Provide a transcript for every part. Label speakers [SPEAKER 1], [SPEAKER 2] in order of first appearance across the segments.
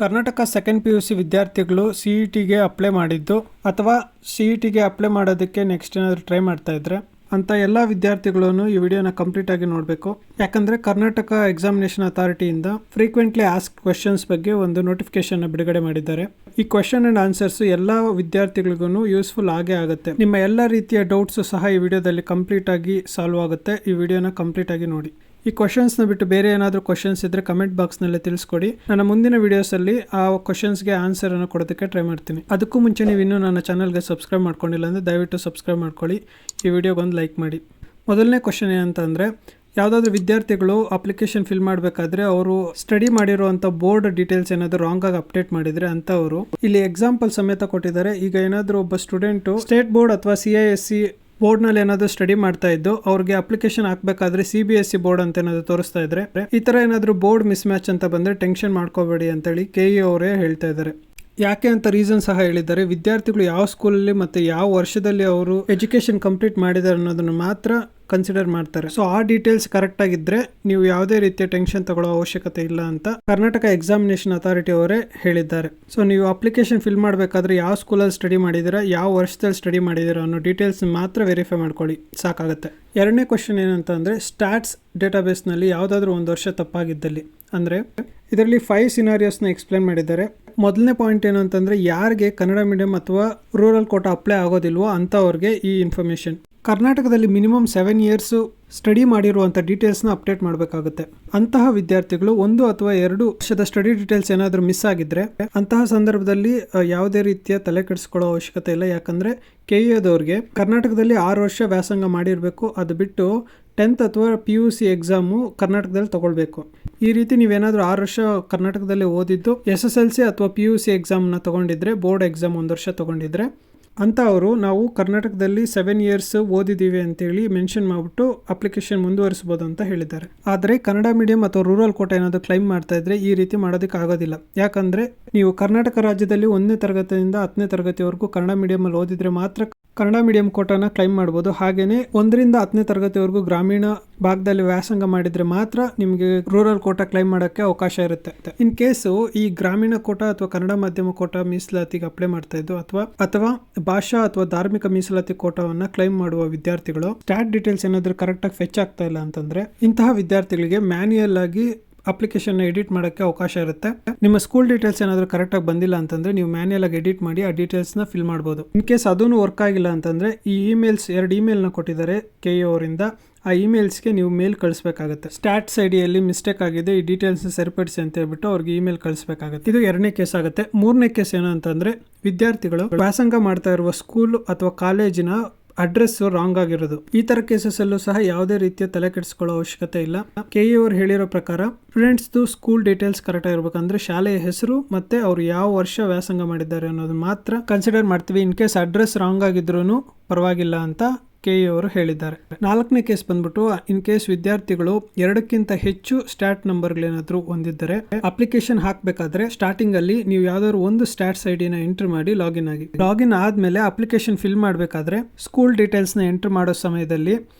[SPEAKER 1] Karnataka second PUC ವಿದ್ಯಾರ್ಥಿಗಳು CETಗೆ apply ಮಾಡಿದ್ದು ಅಥವಾ CETಗೆ ಅಪ್ಲೈ ಮಾಡೋದಕ್ಕೆ ನೆಕ್ಸ್ಟ್ ಏನಾದರೂ ಟ್ರೈ ಮಾಡ್ತಾ ಇದ್ರೆ ಅಂತ ಎಲ್ಲ ವಿದ್ಯಾರ್ಥಿಗಳನ್ನು ಈ ವಿಡಿಯೋನ ಕಂಪ್ಲೀಟ್ ಆಗಿ ನೋಡಬೇಕು. ಯಾಕಂದರೆ ಕರ್ನಾಟಕ ಎಕ್ಸಾಮಿನೇಷನ್ ಅಥಾರಿಟಿಯಿಂದ ಫ್ರೀಕ್ವೆಂಟ್ಲಿ ಆಸ್ಕ್ ಕ್ವೆಶನ್ಸ್ ಬಗ್ಗೆ ಒಂದು ನೋಟಿಫಿಕೇಶನ್ ಬಿಡುಗಡೆ ಮಾಡಿದ್ದಾರೆ. ಈ ಕ್ವೆಶನ್ ಅಂಡ್ ಆನ್ಸರ್ಸ್ ಎಲ್ಲ ವಿದ್ಯಾರ್ಥಿಗಳಿಗೂ ಯೂಸ್ಫುಲ್ ಆಗೇ ಆಗುತ್ತೆ. ನಿಮ್ಮ ಎಲ್ಲ ರೀತಿಯ ಡೌಟ್ಸ್ ಸಹ ಈ ವಿಡಿಯೋದಲ್ಲಿ ಕಂಪ್ಲೀಟ್ ಆಗಿ ಸಾಲ್ವ್ ಆಗುತ್ತೆ. ಈ ವಿಡಿಯೋನ ಕಂಪ್ಲೀಟ್ ಆಗಿ ನೋಡಿ. ಈ ಕ್ವಶನ್ಸ್ನ ಬಿಟ್ಟು ಬೇರೆ ಏನಾದರೂ ಕ್ವಶನ್ಸ್ ಇದ್ದರೆ ಕಮೆಂಟ್ ಬಾಕ್ಸ್ನಲ್ಲಿ ತಿಳಿಸ್ಕೊಡಿ. ನನ್ನ ಮುಂದಿನ ವೀಡಿಯೋಸಲ್ಲಿ ಆ ಕ್ವಶನ್ಸ್ಗೆ ಆನ್ಸರನ್ನು ಕೊಡೋದಕ್ಕೆ ಟ್ರೈ ಮಾಡ್ತೀನಿ. ಅದಕ್ಕೂ ಮುಂಚೆ ನೀವು ಇನ್ನೂ ನನ್ನ ಚಾನಲ್ಗೆ ಸಬ್ಸ್ಕ್ರೈಬ್ ಮಾಡ್ಕೊಂಡಿಲ್ಲ ಅಂದರೆ ದಯವಿಟ್ಟು ಸಬ್ಸ್ಕ್ರೈಬ್ ಮಾಡ್ಕೊಳ್ಳಿ. ಈ ವಿಡಿಯೋಗೊಂದು ಲೈಕ್ ಮಾಡಿ. ಮೊದಲನೇ ಕ್ವಶನ್ ಏನಂತಂದರೆ, ಯಾವುದಾದ್ರೂ ವಿದ್ಯಾರ್ಥಿಗಳು ಅಪ್ಲಿಕೇಶನ್ ಫಿಲ್ ಮಾಡಬೇಕಾದ್ರೆ ಅವರು ಸ್ಟಡಿ ಮಾಡಿರುವಂಥ ಬೋರ್ಡ್ ಡೀಟೇಲ್ಸ್ ಏನಾದರೂ ರಾಂಗ್ ಆಗಿ ಅಪ್ಡೇಟ್ ಮಾಡಿದರೆ ಅಂತವರು ಇಲ್ಲಿ ಎಕ್ಸಾಂಪಲ್ ಸಮೇತ ಕೊಟ್ಟಿದ್ದಾರೆ. ಈಗ ಏನಾದರೂ ಒಬ್ಬ ಸ್ಟೂಡೆಂಟು ಸ್ಟೇಟ್ ಬೋರ್ಡ್ ಅಥವಾ CISC ಬೋರ್ಡ್ನಲ್ಲಿ ಏನಾದರೂ ಸ್ಟಡಿ ಮಾಡ್ತಾ ಇದ್ದು ಅವ್ರಿಗೆ ಅಪ್ಲಿಕೇಶನ್ ಹಾಕಬೇಕಾದ್ರೆ CBSE ಬೋರ್ಡ್ ಅಂತ ಏನಾದರೂ ತೋರಿಸ್ತಾ ಇದ್ರೆ ಈ ಥರ ಏನಾದರೂ ಬೋರ್ಡ್ ಮಿಸ್ ಮ್ಯಾಚ್ ಅಂತ ಬಂದರೆ ಟೆನ್ಷನ್ ಮಾಡ್ಕೋಬೇಡಿ ಅಂತೇಳಿ KE ಅವರೇ ಹೇಳ್ತಾ ಇದ್ದಾರೆ. ಯಾಕೆ ಅಂತ ರೀಸನ್ ಸಹ ಹೇಳಿದ್ದಾರೆ. ವಿದ್ಯಾರ್ಥಿಗಳು ಯಾವ ಸ್ಕೂಲಲ್ಲಿ ಮತ್ತು ಯಾವ ವರ್ಷದಲ್ಲಿ ಅವರು ಎಜುಕೇಷನ್ ಕಂಪ್ಲೀಟ್ ಮಾಡಿದ್ದಾರೆ ಅನ್ನೋದನ್ನು ಮಾತ್ರ ಕನ್ಸಿಡರ್ ಮಾಡ್ತಾರೆ. ಸೊ ಆ ಡೀಟೇಲ್ಸ್ ಕರೆಕ್ಟ್ ಆಗಿದ್ರೆ ನೀವು ಯಾವುದೇ ರೀತಿಯ ಟೆನ್ಷನ್ ತಗೊಳ್ಳೋ ಅವಶ್ಯಕತೆ ಇಲ್ಲ ಅಂತ ಕರ್ನಾಟಕ ಎಕ್ಸಾಮಿನೇಷನ್ ಅಥಾರಿಟಿ ಅವರೇ ಹೇಳಿದ್ದಾರೆ. ಸೊ ನೀವು ಅಪ್ಲಿಕೇಶನ್ ಫಿಲ್ ಮಾಡಬೇಕಾದ್ರೆ ಯಾವ ಸ್ಕೂಲಲ್ಲಿ ಸ್ಟಡಿ ಮಾಡಿದ್ದೀರಾ, ಯಾವ ವರ್ಷದಲ್ಲಿ ಸ್ಟಡಿ ಮಾಡಿದ್ದೀರಾ ಅನ್ನೋ ಡೀಟೇಲ್ಸ್ ಮಾತ್ರ ವೆರಿಫೈ ಮಾಡ್ಕೊಳ್ಳಿ, ಸಾಕಾಗುತ್ತೆ. ಎರಡನೇ ಕ್ವಶನ್ ಏನಂತಂದರೆ, ಸ್ಟ್ಯಾಟ್ಸ್ ಡೇಟಾಬೇಸ್ನಲ್ಲಿ ಯಾವುದಾದ್ರೂ ಒಂದು ವರ್ಷ ತಪ್ಪಾಗಿದ್ದಲ್ಲಿ ಅಂದರೆ ಇದರಲ್ಲಿ 5 ಸಿನಾರಿಯೋಸ್ನ ಎಕ್ಸ್ಪ್ಲೇನ್ ಮಾಡಿದ್ದಾರೆ. ಮೊದಲನೇ ಪಾಯಿಂಟ್ ಏನು ಅಂತಂದರೆ, ಯಾರಿಗೆ ಕನ್ನಡ ಮೀಡಿಯಂ ಅಥವಾ ರೂರಲ್ ಕೋಟಾ ಅಪ್ಲೈ ಆಗೋದಿಲ್ವೋ ಅಂಥವ್ರಿಗೆ ಈ ಇನ್ಫಾರ್ಮೇಷನ್. ಕರ್ನಾಟಕದಲ್ಲಿ ಮಿನಿಮಮ್ 7 ಇಯರ್ಸು ಸ್ಟಡಿ ಮಾಡಿರುವಂಥ ಡೀಟೇಲ್ಸ್ನ ಅಪ್ಡೇಟ್ ಮಾಡಬೇಕಾಗುತ್ತೆ. ಅಂತಹ ವಿದ್ಯಾರ್ಥಿಗಳು 1 ಅಥವಾ 2 ವರ್ಷದ ಸ್ಟಡಿ ಡೀಟೇಲ್ಸ್ ಏನಾದರೂ ಮಿಸ್ ಆಗಿದ್ರೆ ಅಂತಹ ಸಂದರ್ಭದಲ್ಲಿ ಯಾವುದೇ ರೀತಿಯ ತಲೆ ಕೆಡಿಸ್ಕೊಳ್ಳೋ ಅವಶ್ಯಕತೆ ಇಲ್ಲ. ಯಾಕಂದರೆ KEದವ್ರಿಗೆ ಕರ್ನಾಟಕದಲ್ಲಿ 6 ವರ್ಷ ವ್ಯಾಸಂಗ ಮಾಡಿರಬೇಕು. ಅದು ಬಿಟ್ಟು 10th ಅಥವಾ PUC ಎಕ್ಸಾಮು ಕರ್ನಾಟಕದಲ್ಲಿ ತೊಗೊಳ್ಬೇಕು. ಈ ರೀತಿ ನೀವೇನಾದರೂ 6 ವರ್ಷ ಕರ್ನಾಟಕದಲ್ಲಿ ಓದಿದ್ದು SSLC ಅಥವಾ PUC ಎಕ್ಸಾಮ್ನ ತೊಗೊಂಡಿದ್ರೆ, ಬೋರ್ಡ್ ಎಕ್ಸಾಮ್ 1 ವರ್ಷ ತೊಗೊಂಡಿದ್ರೆ ಅಂತ ಅವರು ನಾವು ಕರ್ನಾಟಕದಲ್ಲಿ 7 ಇಯರ್ಸ್ ಓದಿದ್ದೀವಿ ಅಂತೇಳಿ ಮೆನ್ಷನ್ ಮಾಡಿಬಿಟ್ಟು ಅಪ್ಲಿಕೇಶನ್ ಮುಂದುವರಿಸ್ಬೋದು ಅಂತ ಹೇಳಿದ್ದಾರೆ. ಆದರೆ ಕನ್ನಡ ಮೀಡಿಯಂ ಅಥವಾ ರೂರಲ್ ಕೋಟಾ ಏನಾದರೂ ಕ್ಲೈಮ್ ಮಾಡ್ತಾ ಇದ್ರೆ ಈ ರೀತಿ ಮಾಡೋದಕ್ಕೆ ಆಗೋದಿಲ್ಲ. ಯಾಕಂದರೆ ನೀವು ಕರ್ನಾಟಕ ರಾಜ್ಯದಲ್ಲಿ 1ನೇ ತರಗತಿಯಿಂದ 10ನೇ ತರಗತಿವರೆಗೂ ಕನ್ನಡ ಮೀಡಿಯಮಲ್ಲಿ ಓದಿದ್ರೆ ಮಾತ್ರ ಕನ್ನಡ ಮೀಡಿಯಂ ಕೋಟಾನ ಕ್ಲೈಮ್ ಮಾಡ್ಬೋದು. ಹಾಗೆಯೇ 1ರಿಂದ 10ನೇ ತರಗತಿವರೆಗೂ ಗ್ರಾಮೀಣ ಭಾಗದಲ್ಲಿ ವ್ಯಾಸಂಗ ಮಾಡಿದರೆ ಮಾತ್ರ ನಿಮಗೆ ರೂರಲ್ ಕೋಟಾ ಕ್ಲೈಮ್ ಮಾಡೋಕ್ಕೆ ಅವಕಾಶ ಇರುತ್ತೆ. ಇನ್ ಕೇಸು ಈ ಗ್ರಾಮೀಣ ಕೋಟಾ ಅಥವಾ ಕನ್ನಡ ಮಾಧ್ಯಮ ಕೋಟಾ ಮೀಸಲಾತಿಗೆ ಅಪ್ಲೈ ಮಾಡ್ತಾ ಇದ್ದು ಅಥವಾ ಭಾಷಾ ಅಥವಾ ಧಾರ್ಮಿಕ ಮೀಸಲಾತಿ ಕೋಟಾವನ್ನು ಕ್ಲೈಮ್ ಮಾಡುವ ವಿದ್ಯಾರ್ಥಿಗಳು ಸ್ಟಾಟ್ ಡೀಟೇಲ್ಸ್ ಏನಾದರೂ ಕರೆಕ್ಟಾಗಿ ಫೆಚ್ ಆಗ್ತಾ ಇಲ್ಲ ಅಂತಂದರೆ ಇಂತಹ ವಿದ್ಯಾರ್ಥಿಗಳಿಗೆ ಮ್ಯಾನ್ಯುಯಲ್ ಆಗಿ ಅಪ್ಲಿಕೇಶನ್ ಎಡಿಟ್ ಮಾಡೋಕ್ಕೆ ಅವಕಾಶ ಇರುತ್ತೆ. ನಿಮ್ಮ ಸ್ಕೂಲ್ ಡೀಟೇಲ್ಸ್ ಏನಾದರೂ ಕರೆಕ್ಟಾಗಿ ಬಂದಿಲ್ಲ ಅಂತಂದರೆ ನೀವು ಮ್ಯಾನ್ಯಲ್ ಆಗಿ ಎಡಿಟ್ ಮಾಡಿ ಆ ಡೀಟೇಲ್ಸ್ನ ಫಿಲ್ ಮಾಡ್ಬೋದು. ಇನ್ ಕೇಸ್ ಅದೂ ವರ್ಕ್ ಆಗಿಲ್ಲ ಅಂತಂದರೆ ಈ ಇಮೇಲ್ಸ್ 2 ಇಮೇಲ್ನ ಕೊಟ್ಟಿದ್ದಾರೆ KE ಅವರಿಂದ. ಆ ಇಮೇಲ್ಸ್ಗೆ ನೀವು ಮೇಲ್ ಕಳಿಸ್ಬೇಕಾಗುತ್ತೆ. ಸ್ಟ್ಯಾಟ್ಸ್ ಐಡಿಯಲ್ಲಿ ಮಿಸ್ಟೇಕ್ ಆಗಿದೆ, ಈ ಡೀಟೇಲ್ಸ್ನ ಸರಿಪಡಿಸಿ ಅಂತ ಹೇಳ್ಬಿಟ್ಟು ಅವ್ರಿಗೆ ಇಮೇಲ್ ಕಳಿಸ್ಬೇಕಾಗುತ್ತೆ. ಇದು 2ನೇ ಕೇಸ್ ಆಗುತ್ತೆ. 3ನೇ ಕೇಸ್ ಏನು ಅಂತಂದರೆ, ವಿದ್ಯಾರ್ಥಿಗಳು ವ್ಯಾಸಂಗ ಮಾಡ್ತಾ ಇರುವ ಸ್ಕೂಲ್ ಅಥವಾ ಕಾಲೇಜಿನ ಅಡ್ರೆಸ್ ರಾಂಗ್ ಆಗಿರೋದು. ಈ ತರ ಕೇಸಸ್ ಅಲ್ಲೂ ಸಹ ಯಾವುದೇ ರೀತಿಯ ತಲೆ ಕೆಡಿಸ್ಕೊಳ್ಳೋ ಅವಶ್ಯಕತೆ ಇಲ್ಲ. KE ಅವರು ಹೇಳಿರೋ ಪ್ರಕಾರ ಸ್ಟೂಡೆಂಟ್ಸ್ದು ಸ್ಕೂಲ್ ಡೀಟೇಲ್ಸ್ ಕರೆಕ್ಟ್ ಆಗಿರ್ಬೇಕಂದ್ರೆ ಶಾಲೆಯ ಹೆಸರು ಮತ್ತೆ ಅವ್ರು ಯಾವ ವರ್ಷ ವ್ಯಾಸಂಗ ಮಾಡಿದ್ದಾರೆ ಅನ್ನೋದು ಮಾತ್ರ ಕನ್ಸಿಡರ್ ಮಾಡ್ತೀವಿ. ಇನ್ ಕೇಸ್ ಅಡ್ರೆಸ್ ರಾಂಗ್ ಆಗಿದ್ರೂ ಪರವಾಗಿಲ್ಲ ಅಂತ KE ಅವರು ಹೇಳಿದ್ದಾರೆ. 4ನೇ ಕೇಸ್ ಬಂದ್ಬಿಟ್ಟು, ಇನ್ ಕೇಸ್ ವಿದ್ಯಾರ್ಥಿಗಳು 2ಕ್ಕಿಂತ ಹೆಚ್ಚು ಸ್ಟಾಟ್ ನಂಬರ್ಗಳೇನಾದರೂ ಹೊಂದಿದ್ದರೆ ಅಪ್ಲಿಕೇಶನ್ ಹಾಕಬೇಕಾದ್ರೆ ಸ್ಟಾರ್ಟಿಂಗ್ ಅಲ್ಲಿ ನೀವು ಯಾವ್ದಾದ್ರು ಒಂದು ಸ್ಟಾಟ್ಸ್ ಐಡಿನ ಎಂಟ್ರಿ ಮಾಡಿ ಲಾಗಿನ್ ಆಗಿ. ಲಾಗಿನ್ ಆದ್ಮೇಲೆ ಅಪ್ಲಿಕೇಶನ್ ಫಿಲ್ ಮಾಡಬೇಕಾದ್ರೆ ಸ್ಕೂಲ್ ಡೀಟೇಲ್ಸ್ನ ಎಂಟ್ರಿ ಮಾಡೋ ಸಮಯದಲ್ಲಿ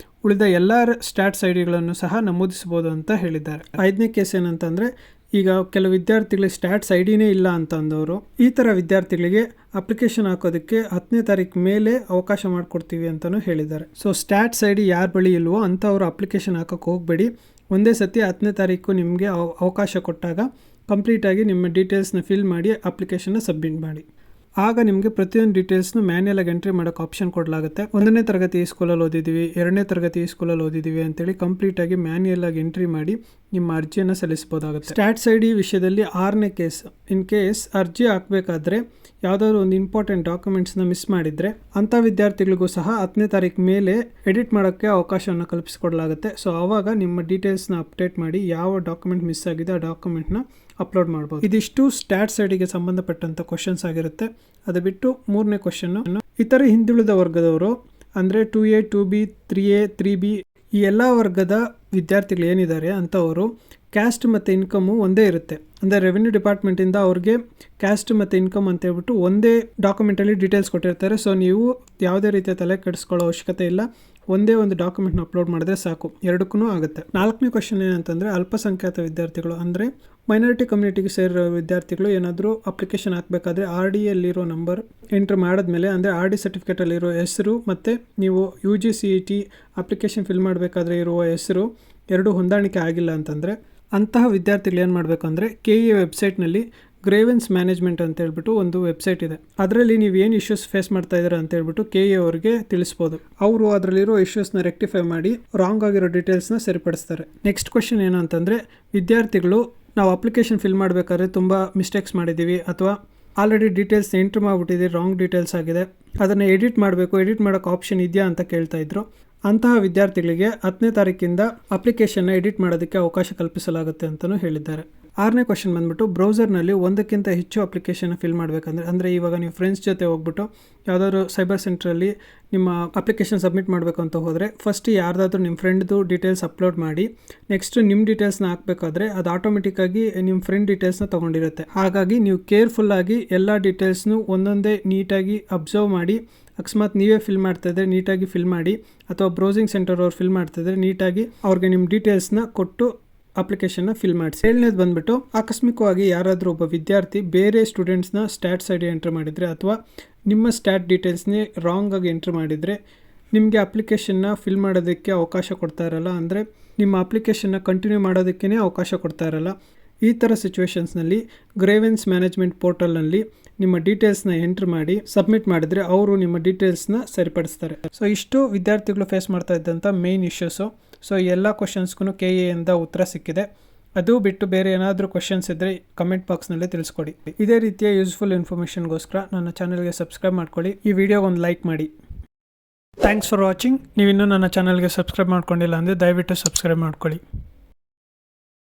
[SPEAKER 1] ಉಳಿದ ಎಲ್ಲ ಸ್ಟಾಟ್ಸ್ ಐಡಿಗಳನ್ನು ಸಹ ನಮೂದಿಸಬಹುದು ಅಂತ ಹೇಳಿದ್ದಾರೆ. 5ನೇ ಕೇಸ್ ಏನಂತಂದ್ರೆ, ಈಗ ಕೆಲವು ವಿದ್ಯಾರ್ಥಿಗಳಿಗೆ ಸ್ಟ್ಯಾಟ್ಸ್ ಐಡಿನೇ ಇಲ್ಲ ಅಂತ ಅಂದವರು ಈ ಥರ ವಿದ್ಯಾರ್ಥಿಗಳಿಗೆ ಅಪ್ಲಿಕೇಶನ್ ಹಾಕೋದಕ್ಕೆ 10ನೇ ತಾರೀಕು ಮೇಲೆ ಅವಕಾಶ ಮಾಡಿಕೊಡ್ತೀವಿ ಅಂತಲೂ ಹೇಳಿದ್ದಾರೆ. ಸೊ ಸ್ಟ್ಯಾಟ್ಸ್ ಐಡಿ ಯಾರ ಬಳಿ ಇಲ್ವೋ ಅಂಥವ್ರು ಅಪ್ಲಿಕೇಶನ್ ಹಾಕೋಕ್ಕೆ ಹೋಗಬೇಡಿ. ಒಂದೇ ಸತಿ 10ನೇ ತಾರೀಕು ನಿಮಗೆ ಅವಕಾಶ ಕೊಟ್ಟಾಗ ಕಂಪ್ಲೀಟಾಗಿ ನಿಮ್ಮ ಡೀಟೇಲ್ಸ್ನ ಫಿಲ್ ಮಾಡಿ ಅಪ್ಲಿಕೇಶನ್ನ ಸಬ್ಮಿಟ್ ಮಾಡಿ. ಆಗ ನಿಮಗೆ ಪ್ರತಿಯೊಂದು ಡೀಟೇಲ್ಸ್ನು ಮ್ಯಾನ್ಯಲ್ ಆಗಿ ಎಂಟ್ರಿ ಮಾಡೋಕ್ಕೆ ಆಪ್ಷನ್ ಕೊಡಲಾಗುತ್ತೆ. 1ನೇ ತರಗತಿ ಈ ಸ್ಕೂಲಲ್ಲಿ ಓದಿದ್ದೀವಿ, 2ನೇ ತರಗತಿ ಈ ಸ್ಕೂಲಲ್ಲಿ ಓದಿದ್ದೀವಿ ಅಂತೇಳಿ ಕಂಪ್ಲೀಟಾಗಿ ಮ್ಯಾನ್ಯಲ್ ಆಗಿ ಎಂಟ್ರಿ ಮಾಡಿ ನಿಮ್ಮ ಅರ್ಜಿಯನ್ನು ಸಲ್ಲಿಸಬಹುದಾಗುತ್ತೆ. ಸ್ಟ್ಯಾಟ್ಸ್ ಐಡಿ ವಿಷಯದಲ್ಲಿ 6ನೇ ಕೇಸ್, ಇನ್ ಕೇಸ್ ಅರ್ಜಿ ಹಾಕಬೇಕಾದ್ರೆ ಯಾವುದಾದ್ರು ಒಂದು ಇಂಪಾರ್ಟೆಂಟ್ ಡಾಕ್ಯುಮೆಂಟ್ಸ್ನ ಮಿಸ್ ಮಾಡಿದರೆ ಅಂಥ ವಿದ್ಯಾರ್ಥಿಗಳಿಗೂ ಸಹ 10ನೇ ತಾರೀಕು ಮೇಲೆ ಎಡಿಟ್ ಮಾಡೋಕ್ಕೆ ಅವಕಾಶವನ್ನು ಕಲ್ಪಿಸಿಕೊಡಲಾಗುತ್ತೆ. ಸೊ ಆವಾಗ ನಿಮ್ಮ ಡೀಟೇಲ್ಸ್ನ ಅಪ್ಡೇಟ್ ಮಾಡಿ ಯಾವ ಡಾಕ್ಯುಮೆಂಟ್ ಮಿಸ್ ಆಗಿದೆ ಆ ಡಾಕ್ಯುಮೆಂಟ್ನ ಅಪ್ಲೋಡ್ ಮಾಡ್ಬೋದು. ಇದಿಷ್ಟು ಸ್ಟ್ಯಾಟ್ಸ್ ಐಡಿಗೆ ಸಂಬಂಧಪಟ್ಟಂಥ ಕ್ವಶನ್ಸ್ ಆಗಿರುತ್ತೆ. ಅದು ಬಿಟ್ಟು 3ನೇ ಕ್ವಶನ್ನು, ಇತರ ಹಿಂದುಳಿದ ವರ್ಗದವರು ಅಂದರೆ 2A 2B 3A 3B ಈ ಎಲ್ಲ ವರ್ಗದ ವಿದ್ಯಾರ್ಥಿಗಳು ಏನಿದ್ದಾರೆ ಅಂಥವರು ಕ್ಯಾಸ್ಟ್ ಮತ್ತು ಇನ್ಕಮು ಒಂದೇ ಇರುತ್ತೆ. ಅಂದರೆ ರೆವಿನ್ಯೂ ಡಿಪಾರ್ಟ್ಮೆಂಟಿಂದ ಅವ್ರಿಗೆ ಕ್ಯಾಸ್ಟ್ ಮತ್ತು ಇನ್ಕಮ್ ಅಂತ ಹೇಳ್ಬಿಟ್ಟು ಒಂದೇ ಡಾಕ್ಯುಮೆಂಟಲ್ಲಿ ಡೀಟೇಲ್ಸ್ ಕೊಟ್ಟಿರ್ತಾರೆ. ಸೊ ನೀವು ಯಾವುದೇ ರೀತಿಯ ತಲೆ ಕೆಡಿಸ್ಕೊಳ್ಳೋ ಅವಶ್ಯಕತೆ ಇಲ್ಲ. ಒಂದೇ ಒಂದು ಡಾಕ್ಯುಮೆಂಟ್ನ ಅಪ್ಲೋಡ್ ಮಾಡಿದ್ರೆ ಸಾಕು, ಎರಡಕ್ಕೂ ಆಗುತ್ತೆ. 4ನೇ ಕ್ವಶನ್ ಏನಂತಂದರೆ, ಅಲ್ಪಸಂಖ್ಯಾತ ವಿದ್ಯಾರ್ಥಿಗಳು ಅಂದರೆ ಮೈನಾರಿಟಿ ಕಮ್ಯುನಿಟಿಗೆ ಸೇರಿರೋ ವಿದ್ಯಾರ್ಥಿಗಳು ಏನಾದರೂ ಅಪ್ಲಿಕೇಶನ್ ಹಾಕಬೇಕಾದ್ರೆ ಆರ್ ಡಿಯಲ್ಲಿರೋ ನಂಬರ್ ಎಂಟ್ರ್ ಮಾಡಿದ್ಮೇಲೆ ಅಂದರೆ ಆರ್ ಡಿ ಸರ್ಟಿಫಿಕೇಟಲ್ಲಿರೋ ಹೆಸರು ಮತ್ತು ನೀವು U G C E T application fill ಮಾಡಬೇಕಾದ್ರೆ ಇರುವ ಹೆಸರು ಎರಡು ಹೊಂದಾಣಿಕೆ ಆಗಿಲ್ಲ ಅಂತಂದರೆ ಅಂತಹ ವಿದ್ಯಾರ್ಥಿಗಳು ಏನು ಮಾಡಬೇಕು ಅಂದರೆ ಕೆ ಇ ವೆಬ್ಸೈಟ್ನಲ್ಲಿ ಗ್ರೇವೆನ್ಸ್ ಮ್ಯಾನೇಜ್ಮೆಂಟ್ ಅಂತ ಹೇಳ್ಬಿಟ್ಟು ಒಂದು ವೆಬ್ಸೈಟ್ ಇದೆ. ಅದರಲ್ಲಿ ನೀವು ಏನು ಇಶ್ಯೂಸ್ ಫೇಸ್ ಮಾಡ್ತಾ ಇದ್ದೀರಾ ಅಂತ ಹೇಳ್ಬಿಟ್ಟು ಕೆ ಇ ಅವರಿಗೆ ತಿಳಿಸ್ಬೋದು. ಅವರು ಅದರಲ್ಲಿರೋ ಇಶ್ಯೂಸ್ನ ರೆಕ್ಟಿಫೈ ಮಾಡಿ ರಾಂಗ್ ಆಗಿರೋ ಡೀಟೇಲ್ಸ್ನ ಸರಿಪಡಿಸ್ತಾರೆ. ನೆಕ್ಸ್ಟ್ ಕ್ವೆಶ್ಚನ್ ಏನು ಅಂತಂದರೆ, ವಿದ್ಯಾರ್ಥಿಗಳು ನಾವು ಅಪ್ಲಿಕೇಶನ್ ಫಿಲ್ ಮಾಡಬೇಕಾದ್ರೆ ತುಂಬ ಮಿಸ್ಟೇಕ್ಸ್ ಮಾಡಿದ್ದೀವಿ ಅಥವಾ ಆಲ್ರೆಡಿ ಡೀಟೇಲ್ಸ್ ಎಂಟ್ರ್ ಮಾಡಿಬಿಟ್ಟಿದ್ದೀವಿ, ರಾಂಗ್ ಡೀಟೇಲ್ಸ್ ಆಗಿದೆ, ಅದನ್ನು ಎಡಿಟ್ ಮಾಡಬೇಕು, ಎಡಿಟ್ ಮಾಡೋಕ್ಕೆ ಆಪ್ಷನ್ ಇದೆಯಾ ಅಂತ ಕೇಳ್ತಾ ಇದ್ರು. ಅಂತಹ ವಿದ್ಯಾರ್ಥಿಗಳಿಗೆ 10ನೇ ತಾರೀಕಿಂದ ಅಪ್ಲಿಕೇಶನ್ನ ಎಡಿಟ್ ಮಾಡೋದಕ್ಕೆ ಅವಕಾಶ ಕಲ್ಪಿಸಲಾಗುತ್ತೆ ಅಂತಲೂ ಹೇಳಿದ್ದಾರೆ. 6ನೇ ಕ್ವೆಶ್ಚನ್ ಬಂದ್ಬಿಟ್ಟು, ಬ್ರೌಸರ್ನಲ್ಲಿ ಒಂದಕ್ಕಿಂತ ಹೆಚ್ಚು ಅಪ್ಲಿಕೇಶನ್ ಫಿಲ್ ಮಾಡಬೇಕಂದ್ರೆ ಅಂದರೆ ಇವಾಗ ನೀವು ಫ್ರೆಂಡ್ಸ್ ಜೊತೆ ಹೋಗ್ಬಿಟ್ಟು ಯಾವುದಾದ್ರು ಸೈಬರ್ ಸೆಂಟ್ರಲ್ಲಿ ನಿಮ್ಮ ಅಪ್ಲಿಕೇಶನ್ ಸಬ್ಮಿಟ್ ಮಾಡಬೇಕು ಅಂತ ಹೋದರೆ ಫಸ್ಟ್ ಯಾರ್ದಾದ್ರೂ ನಿಮ್ಮ ಫ್ರೆಂಡ್ದು ಡೀಟೇಲ್ಸ್ ಅಪ್ಲೋಡ್ ಮಾಡಿ ನೆಕ್ಸ್ಟ್ ನಿಮ್ಮ ಡೀಟೇಲ್ಸ್ನ ಹಾಕಬೇಕಾದ್ರೆ ಅದು ಆಟೋಮೆಟಿಕ್ಕಾಗಿ ನಿಮ್ಮ ಫ್ರೆಂಡ್ ಡೀಟೇಲ್ಸ್ನ ತೊಗೊಂಡಿರುತ್ತೆ. ಹಾಗಾಗಿ ನೀವು ಕೇರ್ಫುಲ್ಲಾಗಿ ಎಲ್ಲ ಡೀಟೇಲ್ಸ್ನು ಒಂದೊಂದೇ ನೀಟಾಗಿ ಅಬ್ಸರ್ವ್ ಮಾಡಿ, ಅಕಸ್ಮಾತ್ ನೀವೇ ಫಿಲ್ ಮಾಡ್ತಾಯಿದ್ರೆ ನೀಟಾಗಿ ಫಿಲ್ ಮಾಡಿ, ಅಥವಾ ಬ್ರೌಸಿಂಗ್ ಸೆಂಟರ್ ಅವ್ರು ಫಿಲ್ ಮಾಡ್ತಾಯಿದ್ರೆ ನೀಟಾಗಿ ಅವ್ರಿಗೆ ನಿಮ್ಮ ಡೀಟೇಲ್ಸ್ನ ಕೊಟ್ಟು ಅಪ್ಲಿಕೇಶನ್ನ ಫಿಲ್ ಮಾಡಿಸಿ. 7ನೇದು ಬಂದುಬಿಟ್ಟು, ಆಕಸ್ಮಿಕವಾಗಿ ಯಾರಾದರೂ ಒಬ್ಬ ವಿದ್ಯಾರ್ಥಿ ಬೇರೆ ಸ್ಟೂಡೆಂಟ್ಸ್ನ ಸ್ಟ್ಯಾಟ್ಸ್ ಐ ಡಿ ಎಂಟ್ರ್ ಮಾಡಿದರೆ ಅಥವಾ ನಿಮ್ಮ ಸ್ಟ್ಯಾಟ್ ಡೀಟೇಲ್ಸ್ನೇ ರಾಂಗಾಗಿ ಎಂಟ್ರ್ ಮಾಡಿದರೆ ನಿಮಗೆ ಅಪ್ಲಿಕೇಶನ್ನ ಫಿಲ್ ಮಾಡೋದಕ್ಕೆ ಅವಕಾಶ ಕೊಡ್ತಾ ಇರಲ್ಲ, ಅಂದರೆ ನಿಮ್ಮ ಅಪ್ಲಿಕೇಶನ್ನ ಕಂಟಿನ್ಯೂ ಮಾಡೋದಕ್ಕೇ ಅವಕಾಶ ಕೊಡ್ತಾ ಇರಲ್ಲ. ಈ ಥರ ಸಿಚುವೇಷನ್ಸ್ನಲ್ಲಿ ಗ್ರೇವೆನ್ಸ್ ಮ್ಯಾನೇಜ್ಮೆಂಟ್ ಪೋರ್ಟಲ್ನಲ್ಲಿ ನಿಮ್ಮ ಡೀಟೇಲ್ಸ್ನ ಎಂಟ್ರ್ ಮಾಡಿ ಸಬ್ಮಿಟ್ ಮಾಡಿದರೆ ಅವರು ನಿಮ್ಮ ಡೀಟೇಲ್ಸ್ನ ಸರಿಪಡಿಸ್ತಾರೆ. ಸೊ ಇಷ್ಟು ವಿದ್ಯಾರ್ಥಿಗಳು ಫೇಸ್ ಮಾಡ್ತಾ ಇದ್ದಂಥ ಮೇನ್ ಇಶ್ಯೂಸು. ಸೊ ಎಲ್ಲ ಕ್ವಶನ್ಸ್ಗೂ ಕೆ ಎಯಿಂದ ಉತ್ತರ ಸಿಕ್ಕಿದೆ. ಅದು ಬಿಟ್ಟು ಬೇರೆ ಏನಾದರೂ ಕ್ವಶನ್ಸ್ ಇದ್ದರೆ ಕಮೆಂಟ್ ಬಾಕ್ಸ್ನಲ್ಲಿ ತಿಳಿಸ್ಕೊಡಿ. ಇದೇ ರೀತಿಯ ಯೂಸ್ಫುಲ್ ಇನ್ಫಾರ್ಮೇಷನ್ಗೋಸ್ಕರ ನನ್ನ ಚಾನಲ್ಗೆ ಸಬ್ಸ್ಕ್ರೈಬ್ ಮಾಡ್ಕೊಳ್ಳಿ, ಈ ವಿಡಿಯೋಗೆ ಒಂದು ಲೈಕ್ ಮಾಡಿ. Thanks for watching. ನೀವಿನ್ನೂ ನನ್ನ ಚಾನಲ್ಗೆ ಸಬ್ಸ್ಕ್ರೈಬ್ ಮಾಡ್ಕೊಂಡಿಲ್ಲ ಅಂದರೆ ದಯವಿಟ್ಟು ಸಬ್ಸ್ಕ್ರೈಬ್ ಮಾಡ್ಕೊಳ್ಳಿ.